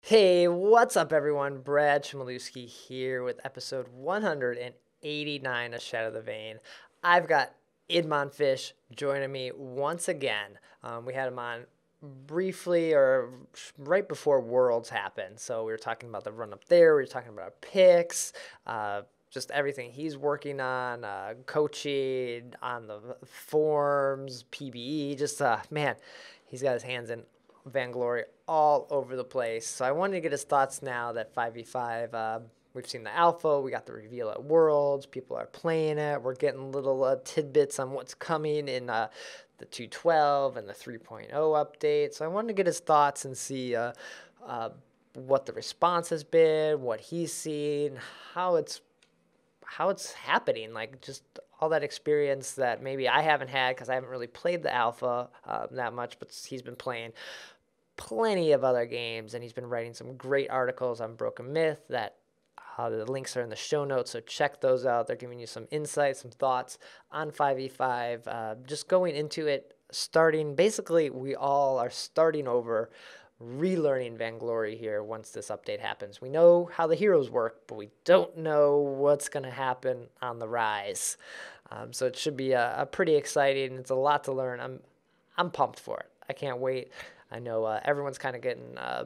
Hey, what's up, everyone? Brad Chmielewski here with episode 189 of Shatter The Vain. I've got idmonfish joining me once again. We had him on briefly or right before Worlds happened. So we were talking about the run up there. We were talking about our picks, just everything he's working on, coaching on the forms, PBE. Just, man, he's got his hands in Vainglory all over the place. So I wanted to get his thoughts now that 5v5, we've seen the alpha, we got the reveal at Worlds, people are playing it, we're getting little tidbits on what's coming in the 2.12 and the 3.0 update. So I wanted to get his thoughts and see what the response has been, what he's seen, how it's happening, like just all that experience that maybe I haven't had because I haven't really played the alpha that much, but he's been playing plenty of other games, and he's been writing some great articles on Broken Myth that the links are in the show notes, so check those out. They're giving you some insights, some thoughts on 5v5. Just going into it, basically we all are starting over, relearning Vainglory here once this update happens. We know how the heroes work, but we don't know what's going to happen on the rise. So it should be a pretty exciting. It's a lot to learn. I'm pumped for it. I can't wait. I know everyone's kind of getting, I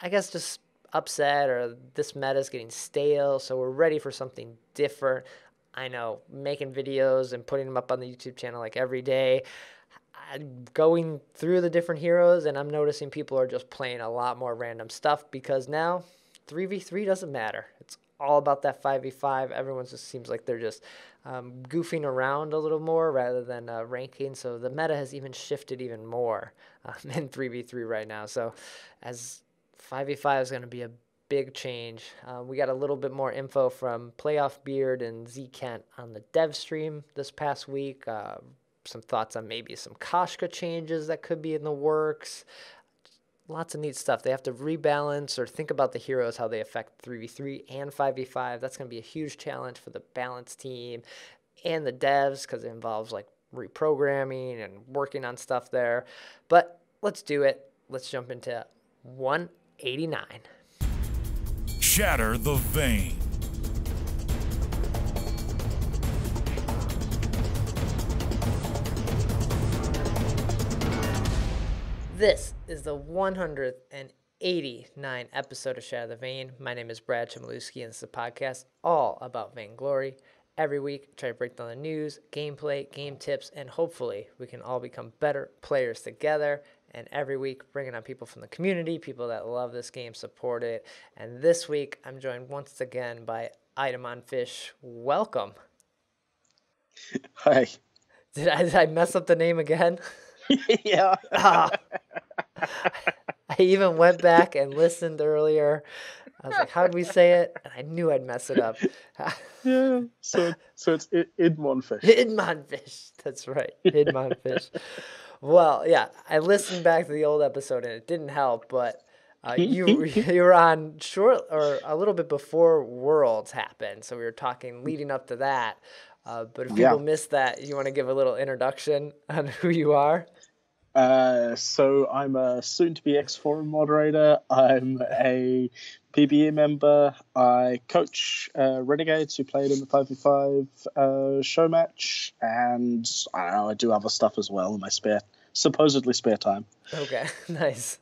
guess, just upset, or this meta is getting stale, so we're ready for something different. I know, making videos and putting them up on the YouTube channel like every day, I'm going through the different heroes, and I'm noticing people are just playing a lot more random stuff because now 3v3 doesn't matter. It's all about that 5v5. Everyone just seems like they're just goofing around a little more rather than ranking. So the meta has even shifted even more in 3v3 right now. So as 5v5 is going to be a big change. We got a little bit more info from Playoff Beard and Z Kent on the dev stream this past week. Some thoughts on maybe some Koshka changes that could be in the works. Lots of neat stuff. They have to rebalance or think about the heroes, how they affect 3v3 and 5v5. That's going to be a huge challenge for the balance team and the devs because it involves like reprogramming and working on stuff there. But let's do it. Let's jump into 189. Shatter the Vain. This is the 189th episode of Shatter the Vain. My name is Brad Chmielewski, and this is a podcast all about Vainglory. Every week, I try to break down the news, gameplay, game tips, and hopefully we can all become better players together. And every week, bringing on people from the community, people that love this game, support it. And this week, I'm joined once again by idmonfish. Welcome. Hi. Did I mess up the name again? Yeah. I even went back and listened earlier. I was like, how did we say it? And I knew I'd mess it up. Yeah. So it's idmonfish. Idmonfish. That's right. Idmonfish. Well, yeah, I listened back to the old episode and it didn't help, but you were on short or a little bit before Worlds happened. So we were talking leading up to that. But if people missed that, you want to give a little introduction on who you are? So I'm a soon-to-be ex-forum moderator. I'm a PBE member. I coach Renegades who played in the 5v5 show match, and I don't know, I do other stuff as well in my supposedly spare time. Okay, nice.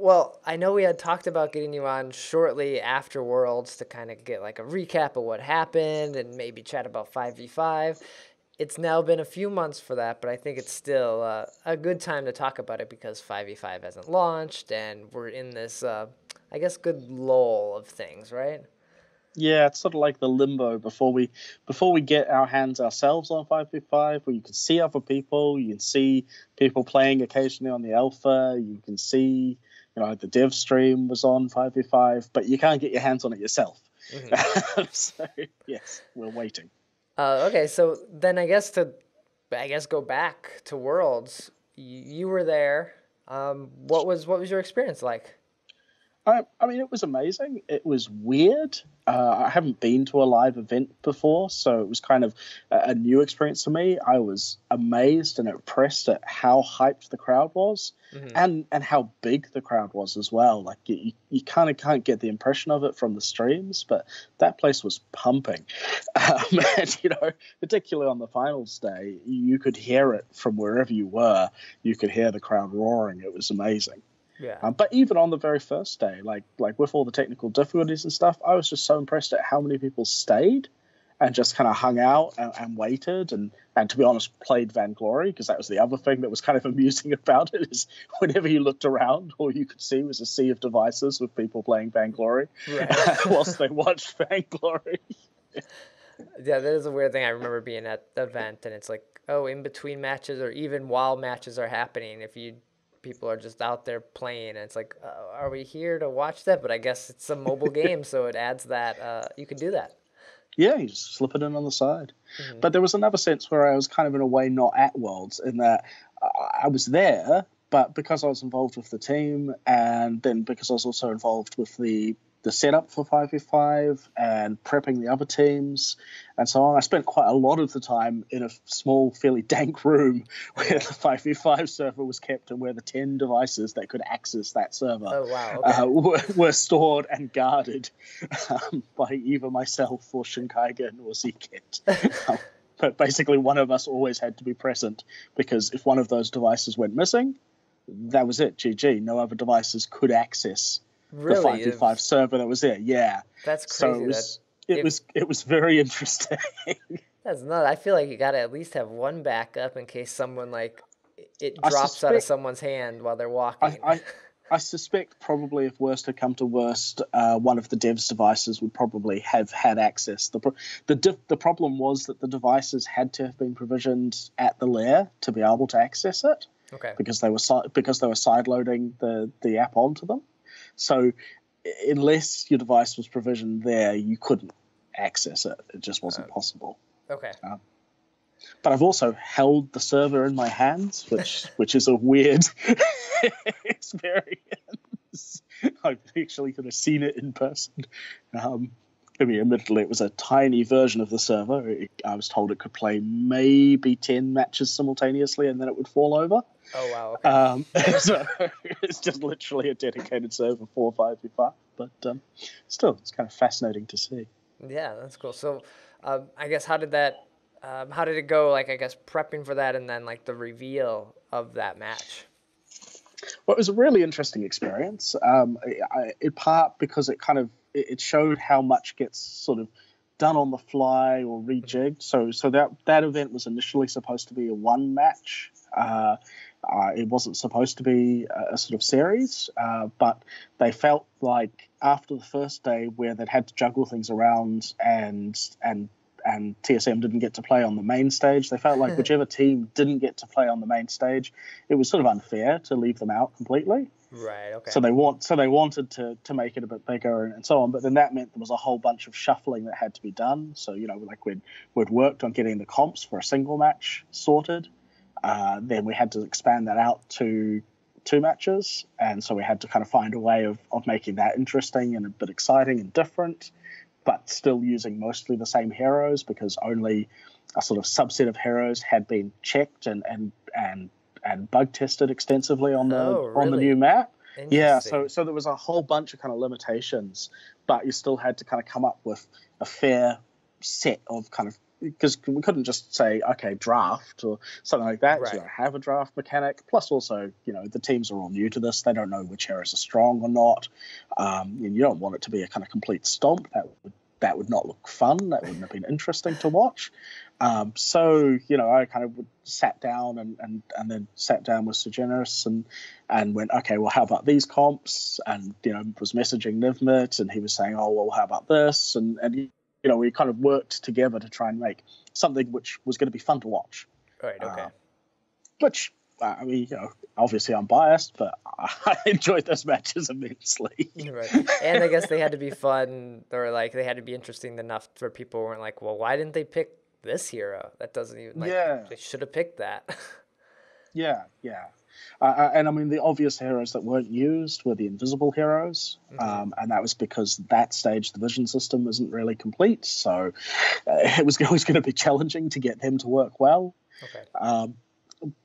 Well, I know we had talked about getting you on shortly after Worlds to kind of get like a recap of what happened and maybe chat about 5v5. It's now been a few months for that, but I think it's still a good time to talk about it because 5v5 hasn't launched and we're in this, I guess, good lull of things, right? Yeah, it's sort of like the limbo before we get our hands ourselves on 5v5, where you can see other people, you can see people playing occasionally on the alpha, you can see, the dev stream was on 5v5, but you can't get your hands on it yourself. Mm-hmm. So yes, we're waiting. Okay, so then I guess go back to Worlds. You were there. What was your experience like? I mean, it was amazing. It was weird. I haven't been to a live event before, so it was kind of a new experience for me. I was amazed and impressed at how hyped the crowd was, and how big the crowd was as well. Like you kind of can't get the impression of it from the streams, but that place was pumping. And, particularly on the finals day, you could hear it from wherever you were. You could hear the crowd roaring. It was amazing. Yeah. But even on the very first day, like with all the technical difficulties and stuff, I was just so impressed at how many people stayed and just kind of hung out and waited and to be honest, played Vainglory, because that was the other thing that was kind of amusing about it, is whenever you looked around, all you could see was a sea of devices with people playing Vainglory whilst they watched Vainglory. Yeah, that is a weird thing. I remember being at the event, and it's like, oh, in between matches or even while matches are happening, people are just out there playing, and it's like, are we here to watch that? But I guess it's a mobile game, so it adds that you can do that. Yeah, you just slip it in on the side. But there was another sense where I was kind of in a way not at Worlds, in that I was there, but because I was involved with the team, and then because I was also involved with the setup for 5v5 and prepping the other teams and so on, I spent quite a lot of the time in a small, fairly dank room where the 5v5 server was kept, and where the 10 devices that could access that server were stored and guarded by either myself or Shinkaigen or Zekit. But basically one of us always had to be present, because if one of those devices went missing, that was it, GG. No other devices could access the 5v5 server that was there. Yeah, that's crazy. So it was very interesting. That's nuts. I feel like you got to at least have one backup in case someone it drops out of someone's hand while they're walking. I suspect probably, if worst had come to worst, one of the devs' devices would probably have had access. The problem was that the devices had to have been provisioned at the lair to be able to access it. Okay. Because they were sideloading the app onto them. So unless your device was provisioned there, you couldn't access it. It just wasn't possible. Okay. But I've also held the server in my hands, which is a weird experience. I've actually kind of seen it in person. I mean, admittedly, it was a tiny version of the server. I was told it could play maybe 10 matches simultaneously, and then it would fall over. Oh, wow. Okay. So it's just literally a dedicated server for 5v5. But still, it's kind of fascinating to see. Yeah, that's cool. So I guess how did it go, I guess, prepping for that and then, the reveal of that match? Well, it was a really interesting experience, in part because it showed how much gets sort of done on the fly or rejigged. So that event was initially supposed to be a one match. It wasn't supposed to be a sort of series, but they felt like after the first day, where they'd had to juggle things around and TSM didn't get to play on the main stage, they felt like whichever team didn't get to play on the main stage, it was sort of unfair to leave them out completely. Right. Okay. So they wanted to make it a bit bigger and so on, but then that meant there was a whole bunch of shuffling that had to be done. So we'd worked on getting the comps for a single match sorted. Then we had to expand that out to 2 matches, and so we had to kind of find a way of making that interesting and a bit exciting and different, but still using mostly the same heroes, because only a sort of subset of heroes had been checked and bug tested extensively on the new map. Yeah, so there was a whole bunch of kind of limitations, but you still had to kind of come up with a fair set of kind of, because we couldn't just say, okay, draft or something like that. Right. So you don't have a draft mechanic. Plus also, the teams are all new to this. They don't know which heroes are strong or not. And you don't want it to be a kind of complete stomp. That would not look fun. That wouldn't have been interesting to watch. So I kind of sat down and then sat down with Segeneris and went, okay, well, how about these comps? And was messaging Nivmit, and he was saying, oh, well, how about this? And we kind of worked together to try and make something which was going to be fun to watch. Right. Okay. Which I mean, obviously I'm biased, but I enjoyed those matches immensely. Right. And I guess they had to be fun, or they had to be interesting enough for people who weren't like, well, why didn't they pick this hero? That doesn't even they should have picked that. Yeah. And I mean, the obvious heroes that weren't used were the invisible heroes, and that was because at that stage the vision system isn't really complete, so it was always going to be challenging to get them to work well. Okay.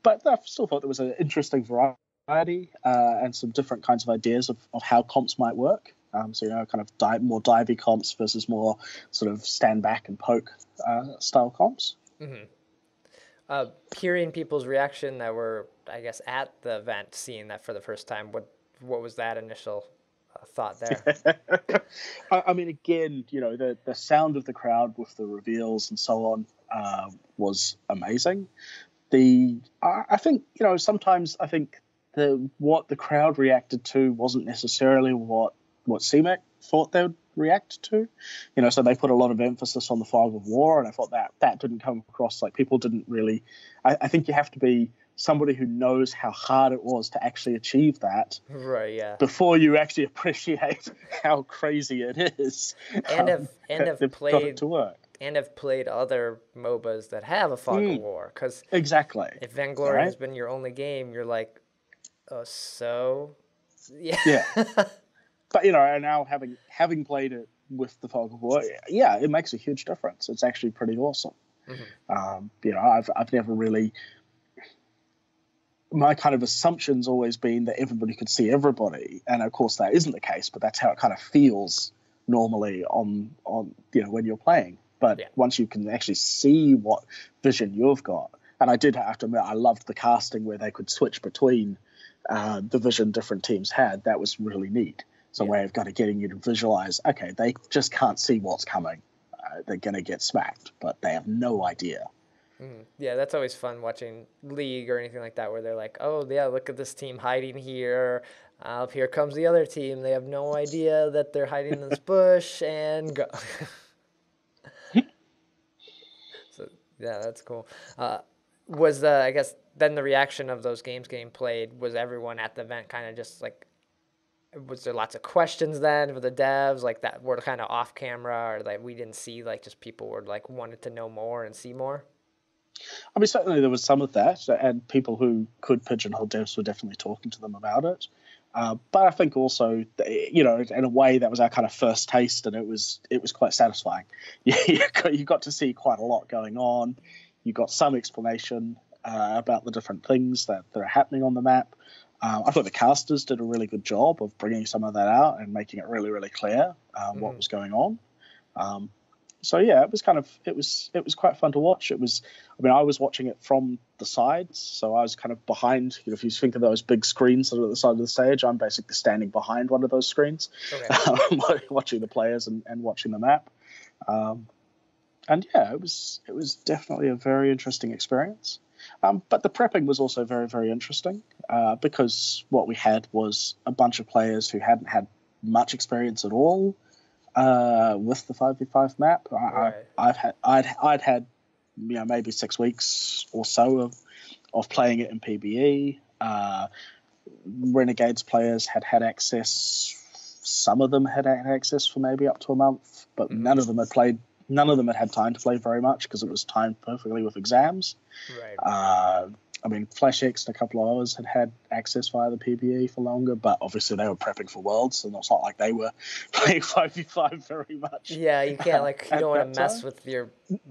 But I still thought there was an interesting variety and some different kinds of ideas of how comps might work. So, kind of more divey comps versus more sort of stand back and poke style comps. Hearing people's reaction that were, I guess, at the event, seeing that for the first time, what was that initial thought there? I mean, again, the sound of the crowd with the reveals and so on was amazing. I think, sometimes I think what the crowd reacted to wasn't necessarily what CMEC thought they would react to. So they put a lot of emphasis on the fog of war, and I thought that didn't come across. Like, people didn't really. I think you have to be somebody who knows how hard it was to actually achieve that, right? Yeah. Before you actually appreciate how crazy it is, and have played got it to work. And have played other MOBAs that have a fog of war, because exactly, if Vainglory has been your only game, you're like, oh, so yeah. But and now having played it with the fog of war, yeah, it makes a huge difference. It's actually pretty awesome. I've never really. My kind of assumption's always been that everybody could see everybody, and of course that isn't the case. But that's how it kind of feels normally on when you're playing. But once you can actually see what vision you've got, and I did have to admit, I loved the casting where they could switch between the vision different teams had. That was really neat. It's a way of kind of getting you to visualize, okay, they just can't see what's coming. They're going to get smacked, but they have no idea. Yeah, that's always fun watching League or anything like that, where they're like, oh, yeah, look at this team hiding here. Here comes the other team. They have no idea that they're hiding in this bush, and go. So, yeah, that's cool. I guess then the reaction of those games getting played, was everyone at the event kind of just like, was there lots of questions then for the devs, like that were kind of off camera, or like we didn't see, like just people were like wanted to know more and see more? I mean, certainly there was some of that, and people who could pigeonhole devs were definitely talking to them about it. But I think also, in a way, that was our kind of first taste, and it was quite satisfying. You got to see quite a lot going on. You got some explanation about the different things that are happening on the map. I thought the casters did a really good job of bringing some of that out and making it really, really clear what was going on. So yeah, it was quite fun to watch. I was watching it from the sides, so I was kind of behind. If you think of those big screens that are at the side of the stage, I'm basically standing behind one of those screens, watching the players and watching the map. And yeah, it was definitely a very interesting experience. But the prepping was also very, very interesting because what we had was a bunch of players who hadn't had much experience at all with the 5v5 map. I'd had maybe 6 weeks or so of playing it in PBE. Renegades players had access. Some of them had access for maybe up to a month, but none of them had played. None of them had time to play very much because it was timed perfectly with exams. Right. FlashX and a couple of others had access via the PBE for longer, but obviously they were prepping for Worlds, and it's not like they were playing 5v5 very much. Yeah, you can't you don't want to mess with you're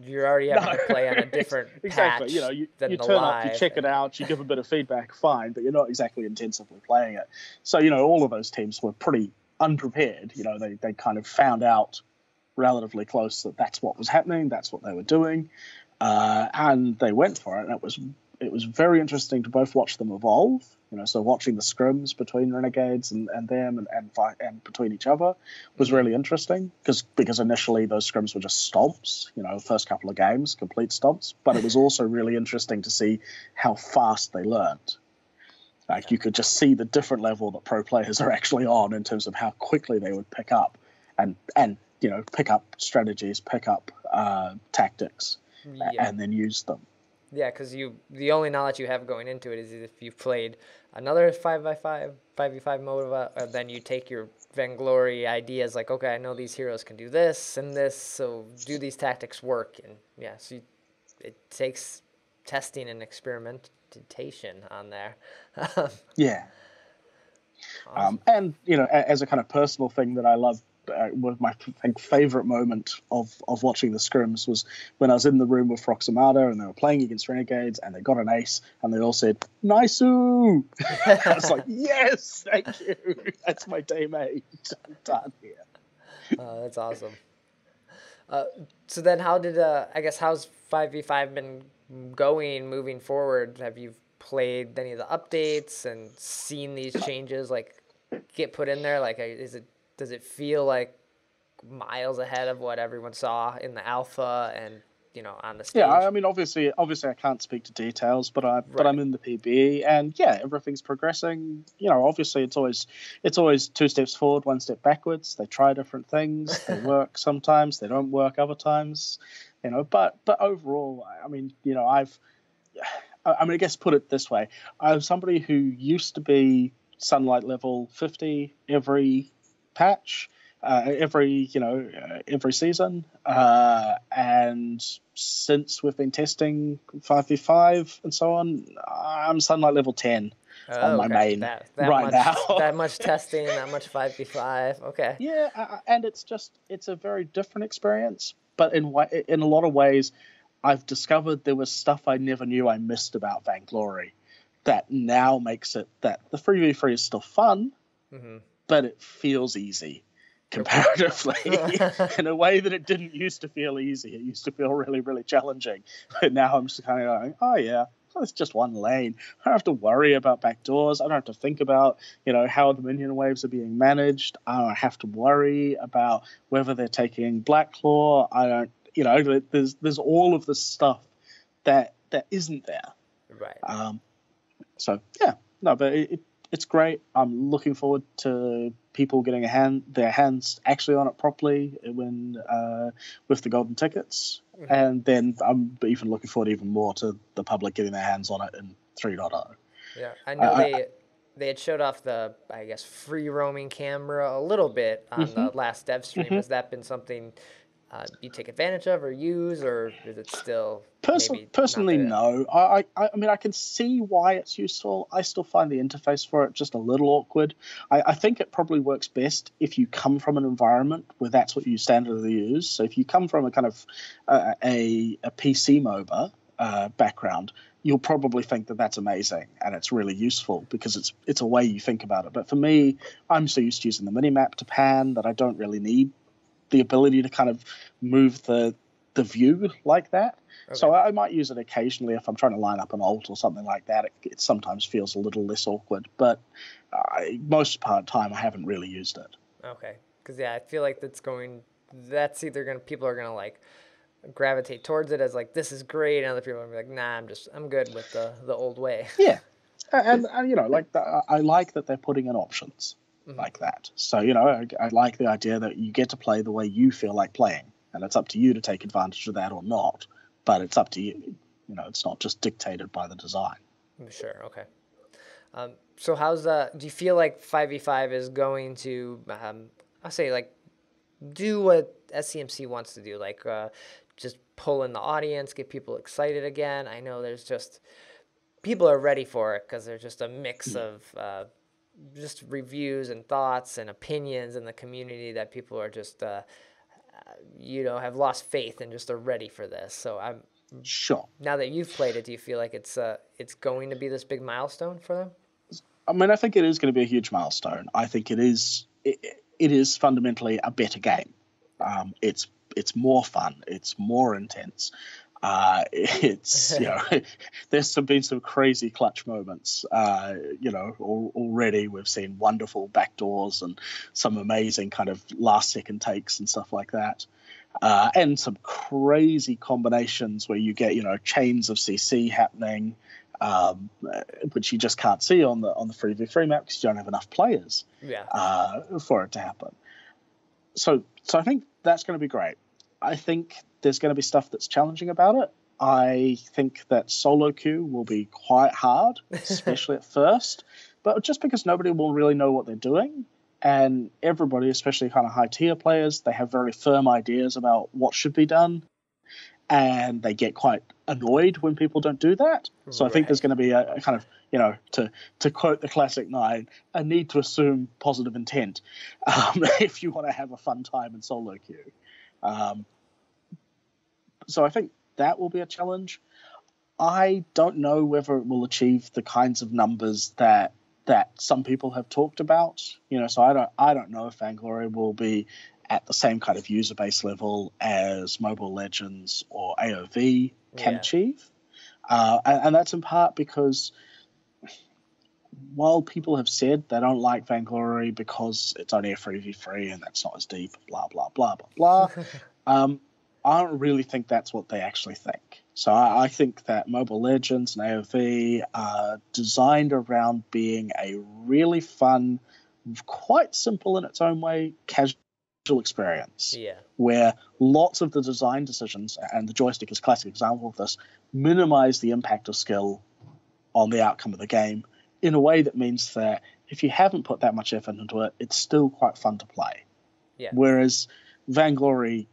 already having to play on a different patch. You than turn live. Up, you check it out, you give a bit of feedback, fine, but you're not exactly intensively playing it. So all of those teams were pretty unprepared. They kind of found out relatively close that that's what was happening, that's what they were doing, and they went for it. And it was very interesting to both watch them evolve. So watching the scrims between Renegades and them and between each other was really interesting because initially those scrims were just stomps. First couple of games, complete stomps. But it was also really interesting to see how fast they learned. You could just see the different level that pro players are actually on in terms of how quickly they would pick up and pick up strategies, pick up tactics, and then use them. Yeah, because the only knowledge you have going into it is if you've played another 5v5 MOBA, and then you take your Vainglory ideas like, okay, I know these heroes can do this and this, so do these tactics work? And yeah, so it takes testing and representation on there. Yeah. Awesome. And as a kind of personal thing that I love, was my favorite moment of watching the scrims was when I was in the room with Froxamata and they were playing against Renegades and they got an ace and they all said "Nice-oo." I was like, yes, thank you. That's my teammate. I'm done here. That's awesome. So then how did, I guess, how's 5v5 been going moving forward? Have you played any of the updates and seen these changes like get put in there? Like, does it feel like miles ahead of what everyone saw in the alpha and, on the stage? Yeah, I mean, obviously, I can't speak to details, but I'm in the PB, and yeah, everything's progressing. Obviously, it's always 2 steps forward, 1 step backwards. They try different things. They work sometimes. They don't work other times. But overall, I mean, I guess put it this way: I'm somebody who used to be Sunlight level 50 every patch. Every season, and since we've been testing 5v5 and so on, I'm Sunlight level 10 on my main that right much, now. That much testing, that much 5v5. Okay. Yeah, and it's a very different experience, but in a lot of ways, I've discovered there was stuff I never knew I missed about Vainglory that now makes it that the 3v3 is still fun, but it feels easy comparatively in a way that it didn't used to feel easy. It used to feel really, really challenging. But now I'm just kind of going, oh yeah, it's just one lane. I don't have to worry about backdoors. I don't have to think about, how the minion waves are being managed. I don't have to worry about whether they're taking Black Claw. I don't, there's all of this stuff that isn't there. Right. So yeah, no, but it's great. I'm looking forward to people getting their hands actually on it properly when with the golden tickets, and then I'm even looking forward even more to the public getting their hands on it in 3.0. Yeah, I know they had showed off the, I guess, FreeRoaming Camera a little bit on the last dev stream. Has that been something you take advantage of or use, or is it still personally no? I mean, I can see why it's useful. I still find the interface for it just a little awkward. I think it probably works best if you come from an environment where that's what you standardly use. So if you come from a kind of a PC MOBA background, you'll probably think that that's amazing and it's really useful because it's a way you think about it. But for me, I'm so used to using the minimap to pan that I don't really need the ability to kind of move the view like that. Okay. So I might use it occasionally if I'm trying to line up an ult or something like that. It sometimes feels a little less awkward, but most part of the time I haven't really used it. Okay, because I feel like people are gonna like gravitate towards it as like, this is great, and other people are gonna be like, nah, I'm good with the old way. Yeah, and I like that they're putting in options. Like that. So, I like the idea that you get to play the way you feel like playing, and it's up to you to take advantage of that or not, but it's up to you. It's not just dictated by the design. Sure, okay. So do you feel like 5v5 is going to, I'll say, like, do what SEMC wants to do, like just pull in the audience, get people excited again? I know there's just, people are ready for it because there's just a mix of just reviews and thoughts and opinions in the community that people are just have lost faith and just are ready for this. So I'm sure. Now that you've played it, do you feel like it's going to be this big milestone for them? I mean, I think it is going to be a huge milestone. I think it is fundamentally a better game. It's more fun. It's more intense. It's there's been some crazy clutch moments. Already we've seen wonderful backdoors and some amazing kind of last second takes and stuff like that, and some crazy combinations where you get chains of CC happening, which you just can't see on the 3v3 map because you don't have enough players for it to happen. So I think that's going to be great. I think there's going to be stuff that's challenging about it. I think that solo queue will be quite hard, especially at first, but just because nobody will really know what they're doing, and everybody, especially kind of high tier players, they have very firm ideas about what should be done, and they get quite annoyed when people don't do that. So I think there's going to be a kind of, to quote the classic line, a need to assume positive intent if you want to have a fun time in solo queue. So I think that will be a challenge. I don't know whether it will achieve the kinds of numbers that some people have talked about. So I don't know if Vainglory will be at the same kind of user base level as Mobile Legends or AOV can achieve. And that's in part because while people have said they don't like Vainglory because it's only a 3v3 and that's not as deep, blah, blah, blah, blah, blah, I don't really think that's what they actually think. So I think that Mobile Legends and AOV are designed around being a really fun, quite simple in its own way, casual experience. Yeah. Where lots of the design decisions, and the joystick is a classic example of this, minimize the impact of skill on the outcome of the game in a way that means that if you haven't put that much effort into it, it's still quite fun to play. Yeah. Whereas Vainglory,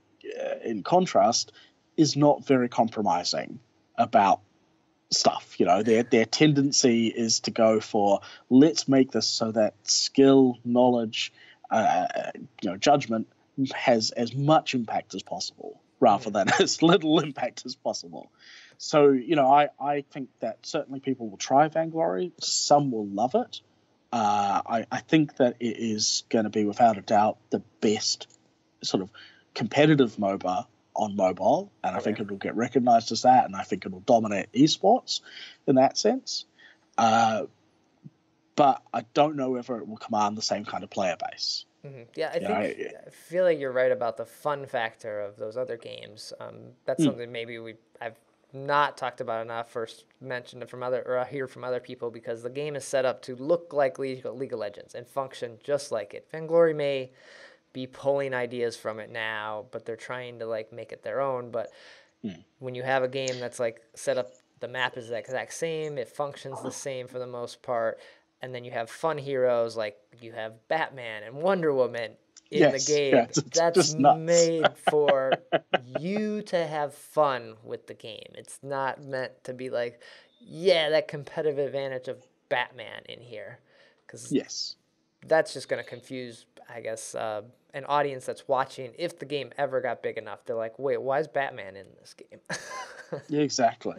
in contrast, is not very compromising about stuff. Their tendency is to go for, let's make this so that skill, knowledge, judgment has as much impact as possible rather than as little impact as possible. So, I think that certainly people will try Vainglory. Some will love it. I think that it is going to be, without a doubt, the best sort of competitive MOBA on mobile, and I think it will get recognized as that, and I think it will dominate esports in that sense. But I don't know whether it will command the same kind of player base. Mm-hmm. Yeah, I feel like you're right about the fun factor of those other games. That's something maybe I've not talked about enough, or mentioned it from hear from other people, because the game is set up to look like League of Legends and function just like it. Vainglory may be pulling ideas from it now, but they're trying to make it their own. But when you have a game that's set up, the map is the exact same, it functions the same for the most part, and then you have fun heroes like you have Batman and Wonder Woman in the game. That's made for you to have fun with the game. It's not meant to be that competitive advantage of Batman in here, because that's just going to confuse, I guess, an audience that's watching. If the game ever got big enough, they're like, wait, why is Batman in this game? Yeah, exactly.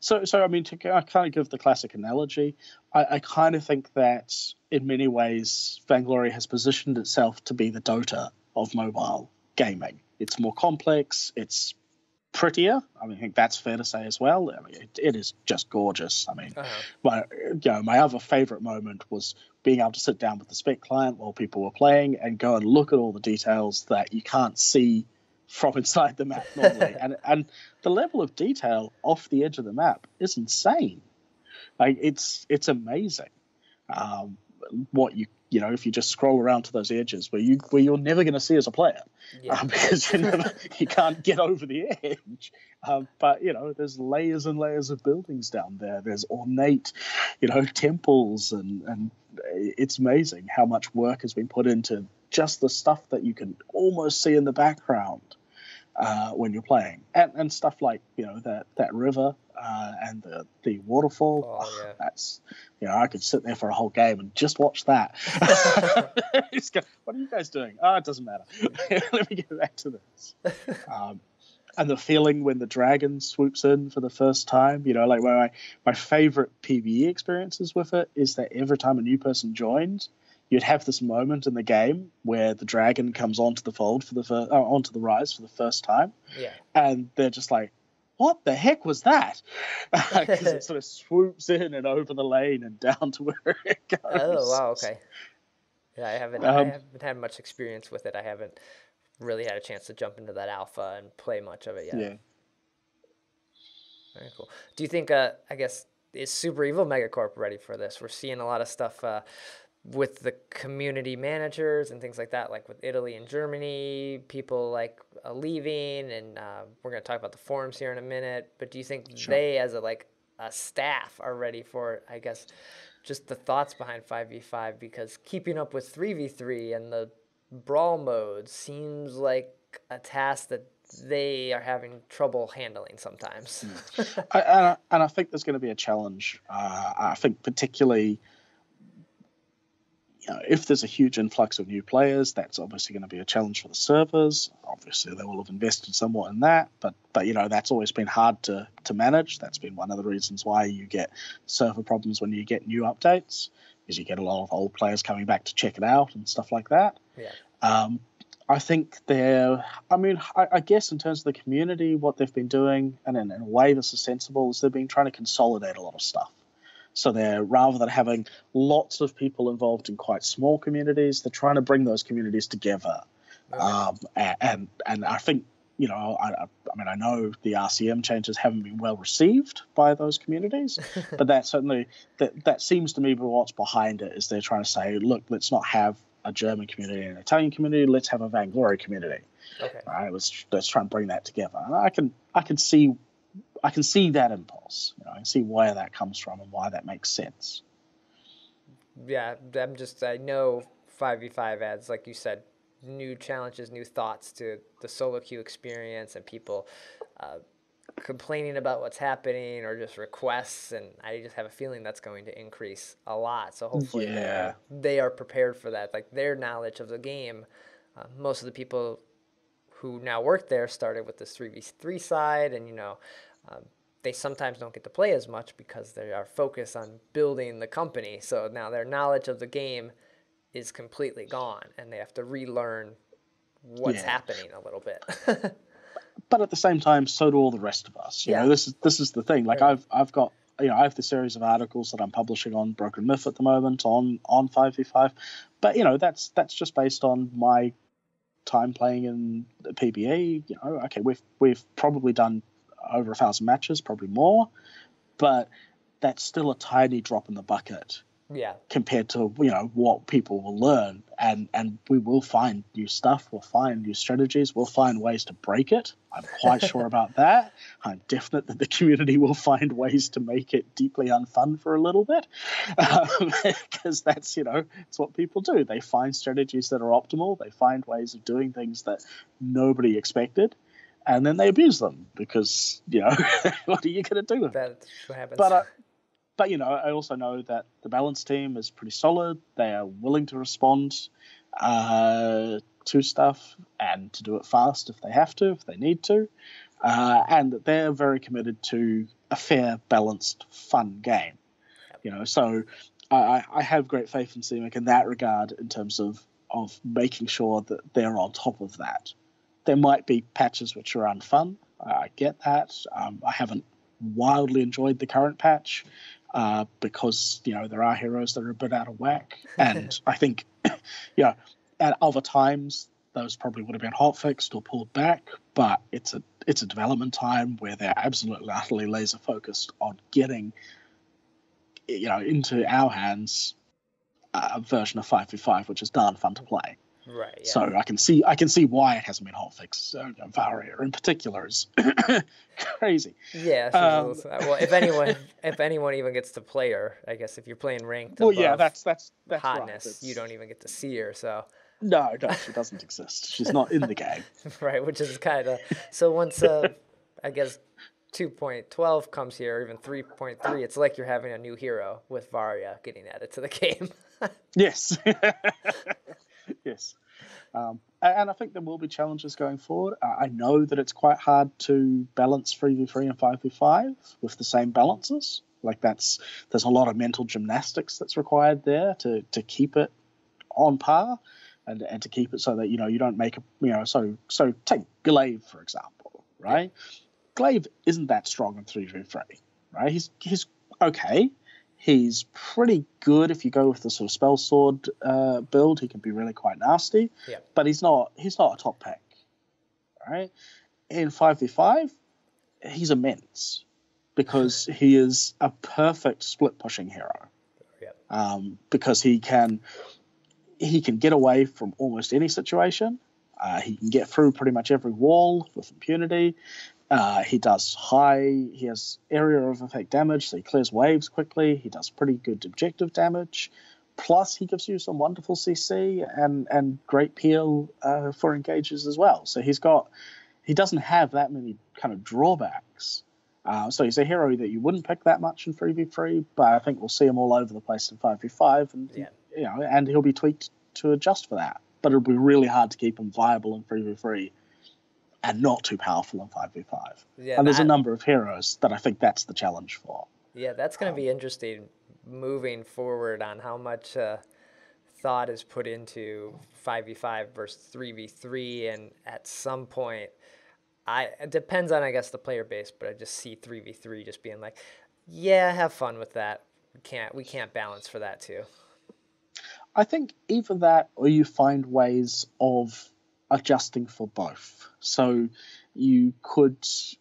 So I mean, to kind of give the classic analogy, I kind of think that in many ways Vainglory has positioned itself to be the Dota of mobile gaming. It's more complex, it's prettier. I mean, I think that's fair to say as well. I mean, it is just gorgeous. I mean, my other favorite moment was being able to sit down with the spec client while people were playing and go and look at all the details that you can't see from inside the map normally. and the level of detail off the edge of the map is insane. It's amazing. What if you just scroll around to those edges where you're never going to see as a player, because you can't get over the edge. But there's layers and layers of buildings down there. There's ornate, temples, and it's amazing how much work has been put into just the stuff that you can almost see in the background when you're playing, and stuff like that river and the waterfall. That's I could sit there for a whole game and just watch that. What are you guys doing? It doesn't matter. Let me get back to this. And the feeling when the dragon swoops in for the first time, my favorite PvE experiences with it is that every time a new person joins, you'd have this moment in the game where the dragon comes onto the fold onto the rise for the first time, and they're just like, "What the heck was that?" Because it sort of swoops in and over the lane and down to where it goes. Oh wow, okay. Yeah, I haven't had much experience with it. I haven't really had a chance to jump into that alpha and play much of it yet. Yeah. Very cool. Do you think, I guess, is Super Evil Megacorp ready for this? We're seeing a lot of stuff with the community managers and things like that, like with Italy and Germany, people leaving, and we're going to talk about the forums here in a minute. But do you think they, as a staff, are ready for, I guess, just the thoughts behind 5v5? Because keeping up with 3v3 and the brawl mode seems like a task that they are having trouble handling sometimes. And I think there's going to be a challenge. I think particularly, if there's a huge influx of new players, that's obviously going to be a challenge for the servers. Obviously, they will have invested somewhat in that, but that's always been hard to manage. That's been one of the reasons why you get server problems when you get new updates, is you get a lot of old players coming back to check it out and stuff like that. Yeah. I think I guess in terms of the community, what they've been doing, and in a way this is sensible, is they've been trying to consolidate a lot of stuff. So they're, rather than having lots of people involved in quite small communities, they're trying to bring those communities together. Okay. And I think, I know the RCM changes haven't been well received by those communities, but that seems to me what's behind it, is they're trying to say, look, let's not have a German community and an Italian community, let's have a Vainglory community. Okay. Right? Let's try and bring that together. And I can see that impulse. I can see where that comes from and why that makes sense. Yeah, I know 5v5 adds, like you said, new challenges, new thoughts to the solo queue experience, and people complaining about what's happening or just requests, and I just have a feeling that's going to increase a lot. So hopefully they are prepared for that. Like, their knowledge of the game, most of the people who now work there started with this 3v3 side, and they sometimes don't get to play as much because they are focused on building the company. So now their knowledge of the game is completely gone, and they have to relearn what's happening a little bit. But at the same time, so do all the rest of us. This is the thing. Like, I've got, I have the series of articles that I'm publishing on Broken Myth at the moment on 5v5, but that's just based on my time playing in the PBE. Okay, we've probably done over 1,000 matches, probably more, but that's still a tiny drop in the bucket. Yeah. Compared to what people will learn, and we will find new stuff, we'll find new strategies, we'll find ways to break it. I'm quite sure about that. I'm definite that the community will find ways to make it deeply unfun for a little bit, because that's it's what people do. They find strategies that are optimal. They find ways of doing things that nobody expected, and then they abuse them because what are you going to do with it? That's what happens. But I also know that the balance team is pretty solid. They are willing to respond to stuff and to do it fast if they have to, if they need to, and that they're very committed to a fair, balanced, fun game. So I have great faith in SEMC in that regard, in terms of making sure that they're on top of that. There might be patches which are unfun. I get that. I haven't wildly enjoyed the current patch. Because there are heroes that are a bit out of whack, and I think at other times those probably would have been hotfixed or pulled back. But it's a development time where they're absolutely utterly laser focused on getting into our hands a version of 5v5 which is darn fun to play. Right. Yeah. So I can see why it hasn't been hotfixed. Varia in particular is crazy. Yeah. Well, if anyone even gets to play her, I guess if you're playing ranked. Well, yeah, that's hotness. Right. You don't even get to see her. So. No, she doesn't exist. She's not in the game. Right, which is kind of so. Once I guess 2.12 comes here, or even 3.3, it's like you're having a new hero with Varia getting added to the game. Yes. Yes. And I think there will be challenges going forward. I know that it's quite hard to balance 3v3 and 5v5 with the same balances. Like, there's a lot of mental gymnastics that's required there to keep it on par, and to keep it so that you don't make so take Glaive for example, right? Yeah. Glaive isn't that strong in 3v3, right? He's okay. He's pretty good if you go with the sort of spell sword build. He can be really quite nasty, but he's not a top pick, right? In 5v5, he's immense because he is a perfect split pushing hero. Because he can get away from almost any situation. He can get through pretty much every wall with impunity. He has area of effect damage, so he clears waves quickly. He does pretty good objective damage, Plus, he gives you some wonderful CC and great peel for engages as well. So he doesn't have that many kind of drawbacks. So he's a hero that you wouldn't pick that much in 3v3, but I think we'll see him all over the place in 5v5, and and he'll be tweaked to adjust for that. But it'll be really hard to keep him viable in 3v3 and not too powerful in 5v5. Yeah, and there's a number of heroes that I think that's the challenge for. Yeah, that's going to be interesting moving forward on how much thought is put into 5v5 versus 3v3, and at some point, it depends on, I guess, the player base, but I just see 3v3 just being like, yeah, have fun with that. We can't balance for that too. I think either that or you find ways of adjusting for both. So you could,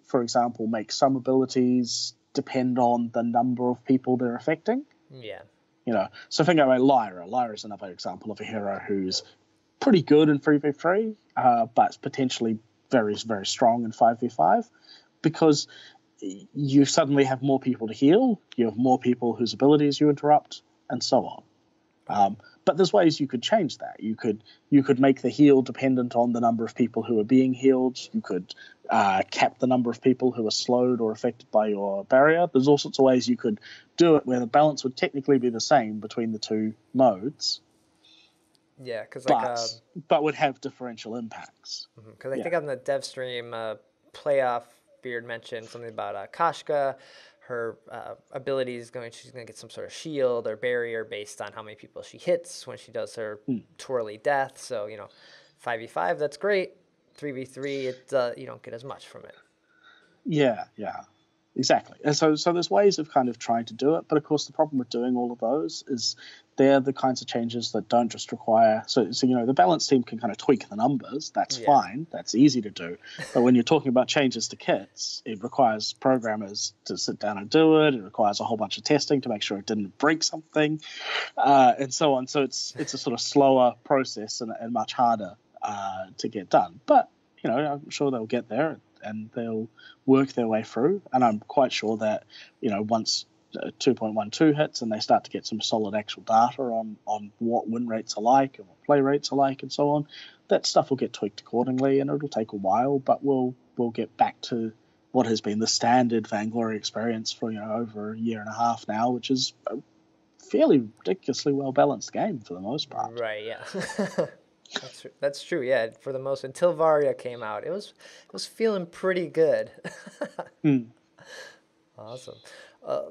for example, make some abilities depend on the number of people they're affecting. Yeah. So think about Lyra. Lyra is another example of a hero who's pretty good in 3v3, but potentially very, very strong in 5v5, because you suddenly have more people to heal, you have more people whose abilities you interrupt, and so on. But there's ways you could change that. You could make the heal dependent on the number of people who are being healed. You could cap the number of people who are slowed or affected by your barrier. There's all sorts of ways you could do it where the balance would technically be the same between the two modes. Yeah, because but would have differential impacts. Because I think on the dev stream, Playoff Beard mentioned something about Koshka. Her abilities she's going to get some sort of shield or barrier based on how many people she hits when she does her twirly death. So 5v5, that's great. 3v3, you don't get as much from it. Yeah. Exactly. And so there's ways of kind of trying to do it, but of course the problem with doing all of those is they're the kinds of changes that don't just require. So the balance team can kind of tweak the numbers. That's fine. That's easy to do. But when you're talking about changes to kits, it requires programmers to sit down and do it. It requires a whole bunch of testing to make sure it didn't break something, and so on. So it's a sort of slower process and much harder to get done. But I'm sure they'll get there and they'll work their way through. And I'm quite sure that once 2.12 hits and they start to get some solid actual data on what win rates are like and what play rates are like and so on, that stuff will get tweaked accordingly, and it'll take a while, but we'll get back to what has been the standard Vainglory experience for over a year and a half now, which is a fairly ridiculously well balanced game for the most part. Right. Yeah. That's true. Yeah, for the most, until Varia came out, it was feeling pretty good. Awesome.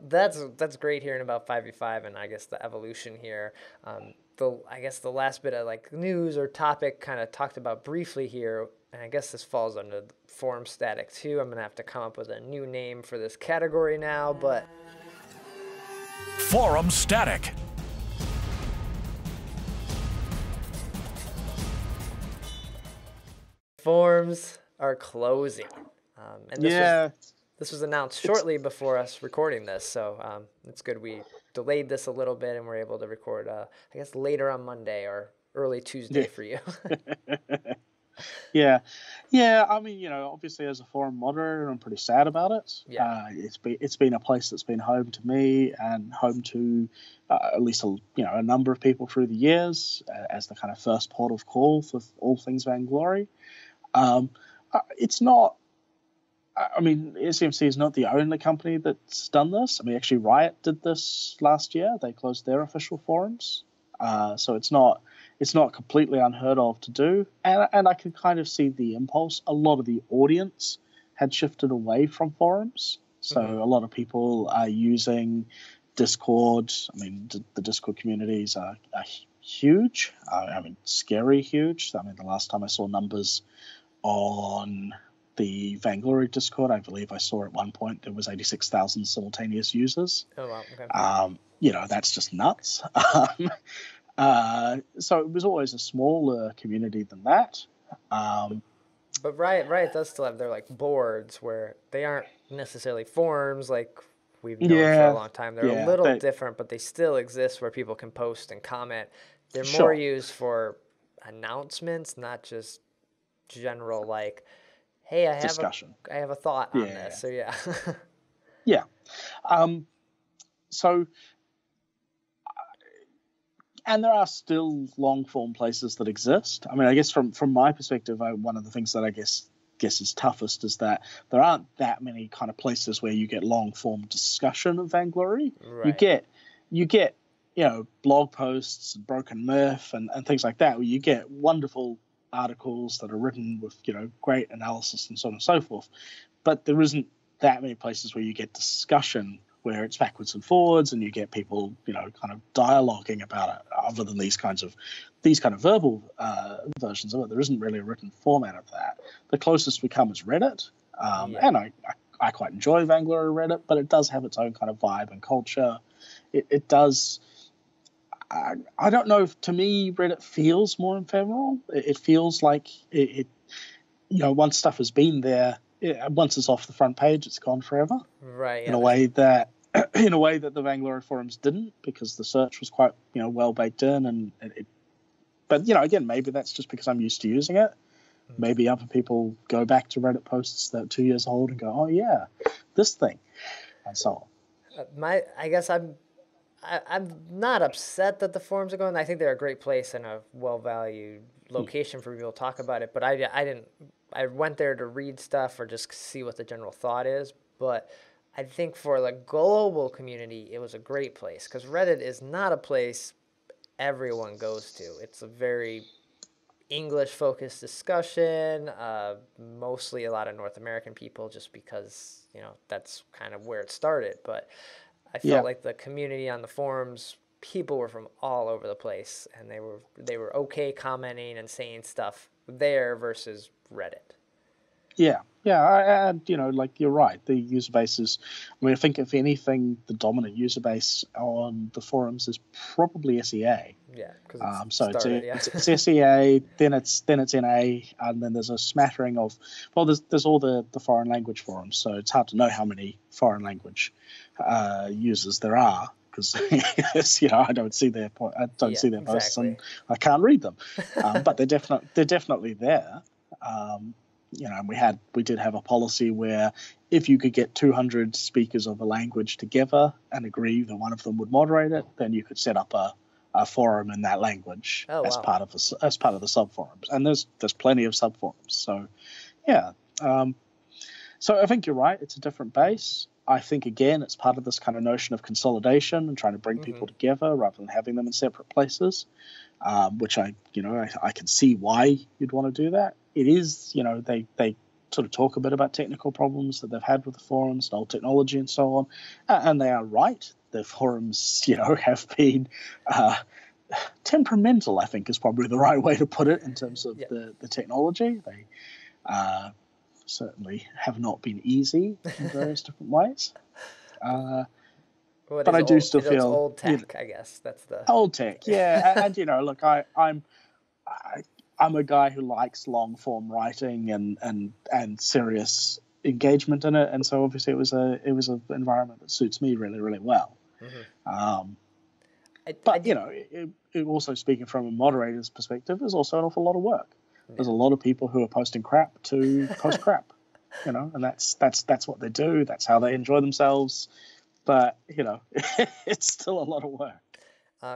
That's great hearing about 5v5 and I guess the evolution here. I guess the last bit of news or topic kind of talked about briefly here, and I guess this falls under forum static too. I'm gonna have to come up with a new name for this category now, but forum static. Forums are closing, and this was announced shortly before us recording this, so it's good we delayed this a little bit and we're able to record, I guess, later on Monday or early Tuesday for you. Yeah. I mean, obviously as a forum moderator, I'm pretty sad about it. Yeah. It's been a place that's been home to me and home to at least a number of people through the years as the kind of first port of call for all things Vainglory. It's not. I mean, SEMC is not the only company that's done this. I mean, actually, Riot did this last year. They closed their official forums, so it's not completely unheard of to do. And I can kind of see the impulse. A lot of the audience had shifted away from forums, so a lot of people are using Discord. I mean, the Discord communities are huge. I mean, scary huge. I mean, the last time I saw numbers on the Vainglory Discord, I believe I saw at one point there was 86,000 simultaneous users. Oh wow! Okay. That's just nuts. So it was always a smaller community than that. But Riot does still have their boards where they aren't necessarily forums like we've known for a long time. They're a little different, but they still exist where people can post and comment. They're more used for announcements, not just general hey, I have a thought on this. So so And there are still long form places that exist. I mean, I guess from my perspective, one of the things that I guess is toughest is that there aren't that many kind of places where you get long form discussion of Vainglory. Right. You get blog posts and broken myth and things like that, where you get wonderful articles that are written with great analysis and so on and so forth. But there isn't that many places where you get discussion where it's backwards and forwards and you get people kind of dialoguing about it, other than these kind of verbal versions of it. There isn't really a written format of that. The closest we come is Reddit, and I quite enjoy Vainglory Reddit, but it does have its own kind of vibe and culture. It does. I don't know. To me, Reddit feels more ephemeral. It feels like it once stuff has been there, once it's off the front page, it's gone forever. Right. In a way that the Vainglory forums didn't, because the search was quite well baked in, and but again, maybe that's just because I'm used to using it. Maybe other people go back to Reddit posts that are 2 years old and go, oh yeah, this thing, and so on. I guess I'm not upset that the forums are going. I think they're a great place and a well-valued location for people to talk about it. But I went there to read stuff or just see what the general thought is. But I think for the global community, it was a great place, because Reddit is not a place everyone goes to. It's a very English-focused discussion, mostly a lot of North American people, just because that's kind of where it started. But I felt like the community on the forums, people were from all over the place, and they were okay commenting and saying stuff there versus Reddit. Yeah, and you're right. The user base is. I mean, I think if anything, the dominant user base on the forums is probably SEA. Yeah, because it's SEA, then it's NA, and then there's a smattering of. Well, there's all the foreign language forums, so it's hard to know how many foreign language users there are, because I don't see their posts and I can't read them, but they're definitely there. And we did have a policy where if you could get 200 speakers of a language together and agree that one of them would moderate it, then you could set up a forum in that language as part of the subforums. And there's plenty of subforums. So yeah, so I think you're right. It's a different base. I think again it's part of this kind of notion of consolidation and trying to bring people together rather than having them in separate places, which I can see why you'd want to do that. It is, they sort of talk a bit about technical problems that they've had with the forums and old technology and so on, and they are right. The forums, have been temperamental, I think is probably the right way to put it in terms of the technology. They certainly have not been easy in various different ways. But I do still feel old tech. I guess that's the old tech. Yeah, and look, I'm a guy who likes long form writing and serious engagement in it, and so obviously it was an environment that suits me really, really well. But it also, speaking from a moderator's perspective, is also an awful lot of work. There's a lot of people who are posting crap to post crap, and that's what they do. That's how they enjoy themselves. But it's still a lot of work.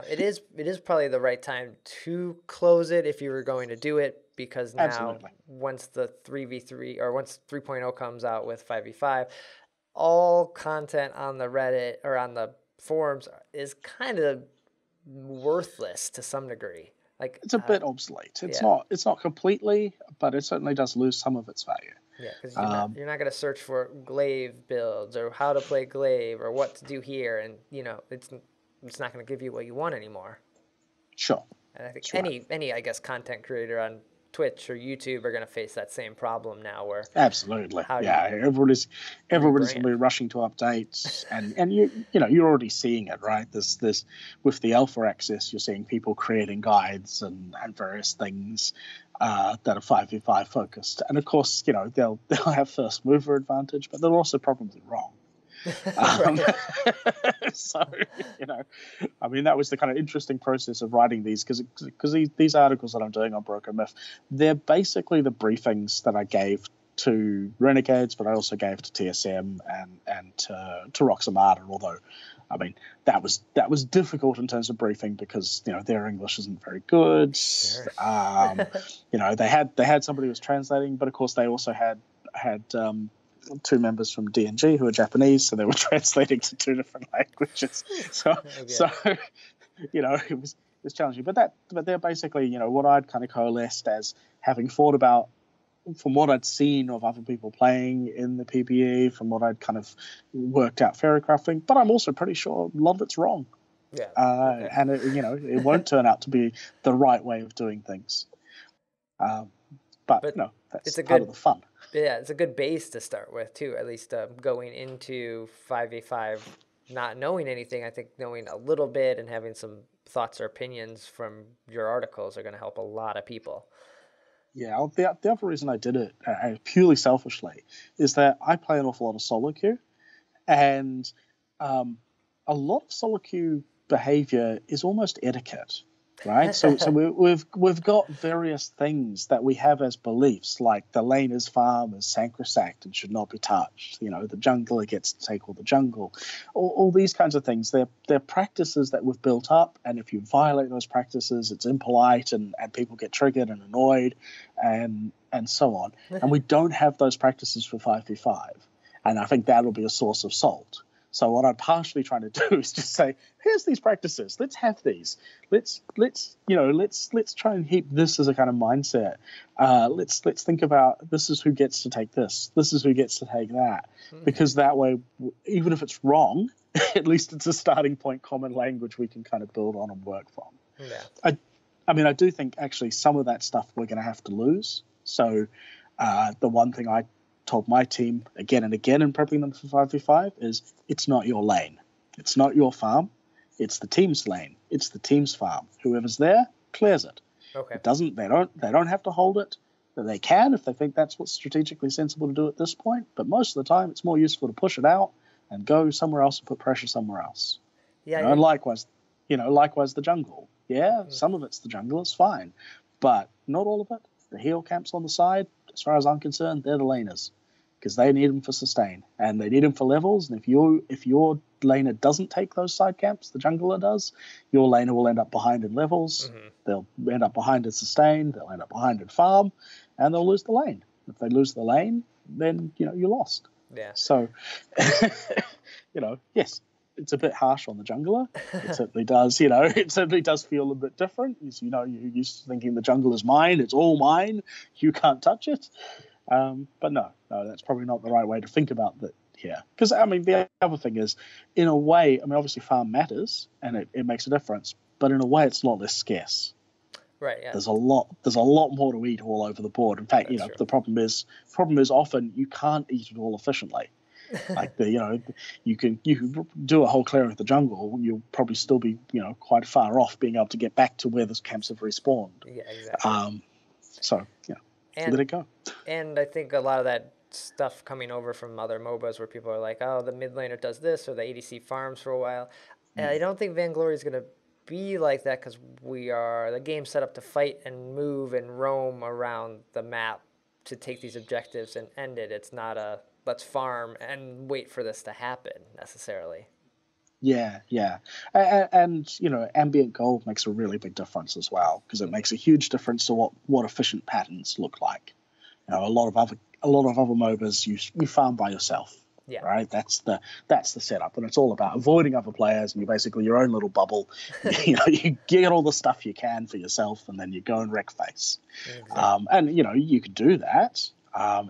It is probably the right time to close it if you were going to do it, because now once the 3v3 or once 3.0 comes out with 5v5, all content on the Reddit or on the forums is kind of worthless to some degree. Like, it's a bit obsolete. It's not completely, but it certainly does lose some of its value. Yeah, because you're not going to search for glaive builds or how to play glaive or what to do here, and it's not going to give you what you want anymore. Sure. And I think any I guess content creator on Twitch or YouTube are going to face that same problem now. Where absolutely, everybody's going to be rushing to updates, and you're already seeing it, right? There's with the alpha access, you're seeing people creating guides and various things that are 5v5 focused, and of course they'll have first mover advantage, but they're also probably wrong. So I mean, that was the kind of interesting process of writing these, because these articles that I'm doing on Broken Myth, they're basically the briefings that I gave to Renegades, but I also gave to TSM and to Roxamata, although I mean, that was difficult in terms of briefing because their English isn't very good. Sure. They had somebody who was translating, but of course they also had two members from DNG who are Japanese, so they were translating to two different languages. So it was challenging. But they're basically what I'd kind of coalesced as having thought about from what I'd seen of other people playing in the PPE, from what I'd kind of worked out fairy crafting. But I'm also pretty sure a lot of it's wrong. Yeah. And it won't turn out to be the right way of doing things. But that's it's a part good, of the fun. Yeah, it's a good base to start with too. At least going into 5v5, not knowing anything, I think knowing a little bit and having some thoughts or opinions from your articles are going to help a lot of people. Yeah, the other reason I did it purely selfishly is that I play an awful lot of solo queue, and a lot of solo queue behavior is almost etiquette, right? So we've got various things that we have as beliefs, like the laner's farm is sacrosanct and should not be touched. The jungler gets to take all the jungle. All these kinds of things. They're practices that we've built up, and if you violate those practices, it's impolite and people get triggered and annoyed and so on. And we don't have those practices for 5v5. And I think that'll be a source of salt. So what I'm partially trying to do is just say, here's these practices. Let's have these. Let's try and heap this as a kind of mindset. Let's think about this is who gets to take this. This is who gets to take that. Because that way, even if it's wrong, at least it's a starting point, common language we can kind of build on and work from. Yeah. I do think actually some of that stuff we're going to have to lose. So the one thing I told my team again and again in prepping them for 5v5 is it's not your lane. It's not your farm. It's the team's lane. It's the team's farm. Whoever's there clears it. Okay. They don't have to hold it. They can if they think that's what's strategically sensible to do at this point. But most of the time it's more useful to push it out and go somewhere else and put pressure somewhere else. Yeah. And likewise the jungle. Yeah, some of it's the jungle, it's fine. But not all of it. The heal camps on the side, as far as I'm concerned, they're the laners. Because they need them for sustain, and they need them for levels. And if your laner doesn't take those side camps, the jungler does, your laner will end up behind in levels. Mm-hmm. They'll end up behind in sustain. They'll end up behind in farm, and they'll lose the lane. If they lose the lane, then you're lost. Yeah. So, yes, it's a bit harsh on the jungler. It certainly does. It certainly does feel a bit different. You're used to thinking the jungle is mine. It's all mine. You can't touch it. But no, that's probably not the right way to think about that here. Because, the other thing is, in a way, obviously farm matters and it makes a difference, but in a way it's a lot less scarce. Right, yeah. There's a lot more to eat all over the board. In fact, the problem is often you can't eat it all efficiently. Like you can do a whole clearing of the jungle, you'll probably still be, quite far off being able to get back to where those camps have respawned. Yeah, exactly. Let it go. And I think a lot of that stuff coming over from other MOBAs where people are like, oh, the mid laner does this, or the ADC farms for a while. And I don't think Vainglory is going to be like that because the game's set up to fight and move and roam around the map to take these objectives and end it. It's not a let's farm and wait for this to happen necessarily. Yeah. And ambient gold makes a really big difference as well, because it makes a huge difference to what efficient patterns look like. A lot of other MOBAs you farm by yourself. Yeah. Right. That's the setup, and it's all about avoiding other players, and you're basically your own little bubble. You get all the stuff you can for yourself, and then you go and wreck face. Exactly. And you can do that.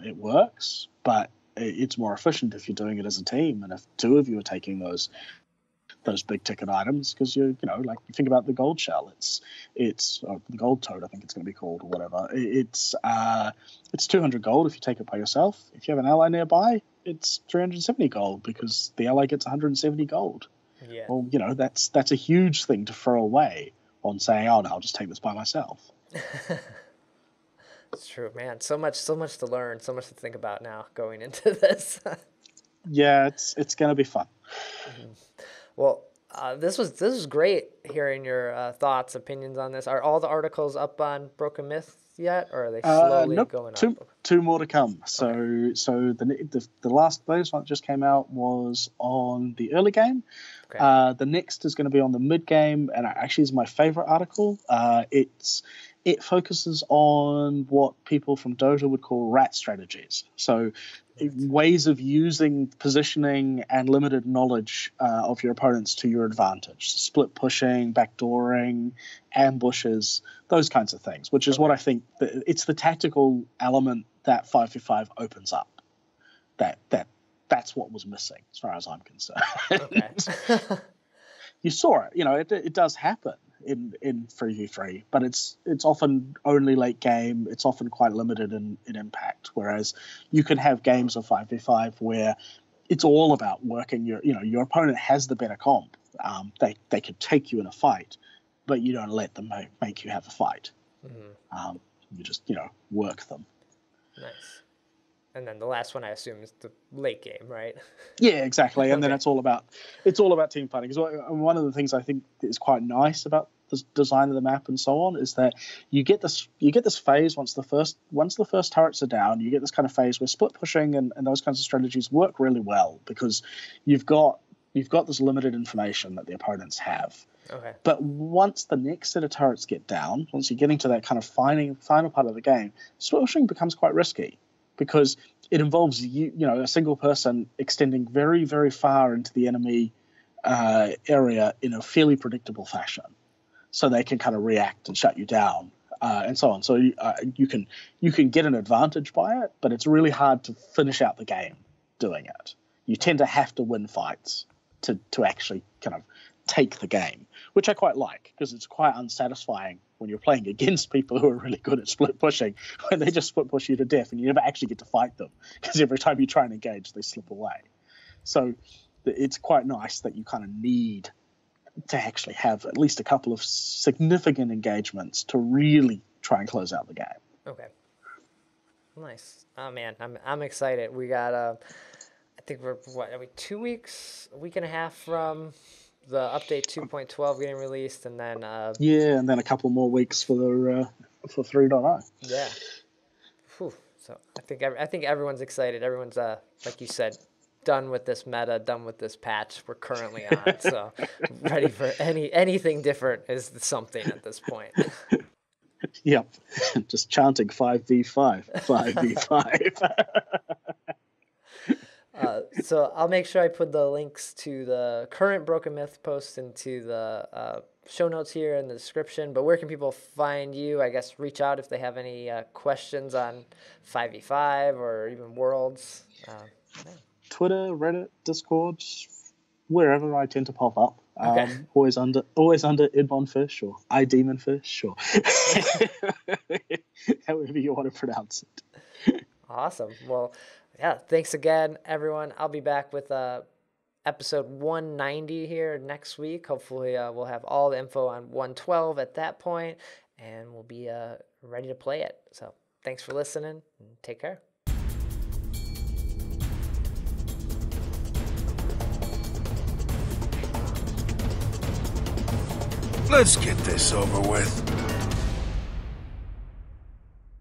It works, but it's more efficient if you're doing it as a team, and if two of you are taking those big ticket items, because you think about the gold shell, it's the gold toad, I think it's going to be called, or whatever. It's 200 gold if you take it by yourself. If you have an ally nearby, it's 370 gold because the ally gets 170 gold. Yeah. Well, that's a huge thing to throw away on saying, oh no, I'll just take this by myself. It's true, man. So much to learn, so much to think about now going into this. Yeah, it's going to be fun. Mm-hmm. Well, this was great hearing your thoughts, opinions on this. Are all the articles up on Broken Myth yet, or are they slowly nope, going two, up? two more to come. So the latest one that just came out was on the early game. Okay. The next is going to be on the mid game, and actually is my favorite article. It focuses on what people from Dota would call rat strategies. So ways of using positioning and limited knowledge of your opponents to your advantage. Split pushing, backdooring, ambushes, those kinds of things, which is what I think, it's the tactical element that 5v5 opens up. That's what was missing, as far as I'm concerned. Okay. You saw it. It does happen in 3v3, but it's often only late game. It's often quite limited in impact. Whereas you can have games of 5v5 where it's all about working your opponent has the better comp. They could take you in a fight, but you don't let them make you have a fight. Mm-hmm. You just work them. Nice. And then the last one, I assume, is the late game, right? Yeah, exactly. And then it's all about team fighting. Because one of the things I think is quite nice about the design of the map and so on is that you get this phase once the first turrets are down. You get this kind of phase where split pushing and those kinds of strategies work really well because you've got this limited information that the opponents have. Okay. But once the next set of turrets get down, once you're getting to that kind of final part of the game, split pushing becomes quite risky. Because it involves a single person extending very, very far into the enemy area in a fairly predictable fashion, so they can kind of react and shut you down and so on. So you can get an advantage by it, but it's really hard to finish out the game doing it. You tend to have to win fights to actually kind of take the game, which I quite like because it's quite unsatisfying when you're playing against people who are really good at split pushing, when they just split push you to death and you never actually get to fight them because every time you try and engage, they slip away. So it's quite nice that you kind of need to actually have at least a couple of significant engagements to really try and close out the game. Okay. Nice. Oh man, I'm excited. We got I think we're 2 weeks, a week and a half from the update 2.12 getting released, and then and then a couple more weeks for 3.0. Yeah. Whew. So I think everyone's excited. Everyone's like you said, done with this meta, done with this patch we're currently on. So ready for anything different is something at this point. Yep. Just chanting 5v5, 5v5. So I'll make sure I put the links to the current Broken Myth post into the show notes here in the description. But where can people find you? I guess reach out if they have any questions on 5v5 or even Worlds. Twitter, Reddit, Discord, wherever I tend to pop up. Okay. Always under idmonfish or idmonfish or however you want to pronounce it. Awesome. Well, yeah, thanks again, everyone. I'll be back with episode 190 here next week. Hopefully we'll have all the info on 112 at that point, and we'll be ready to play it. So thanks for listening, and take care. Let's get this over with.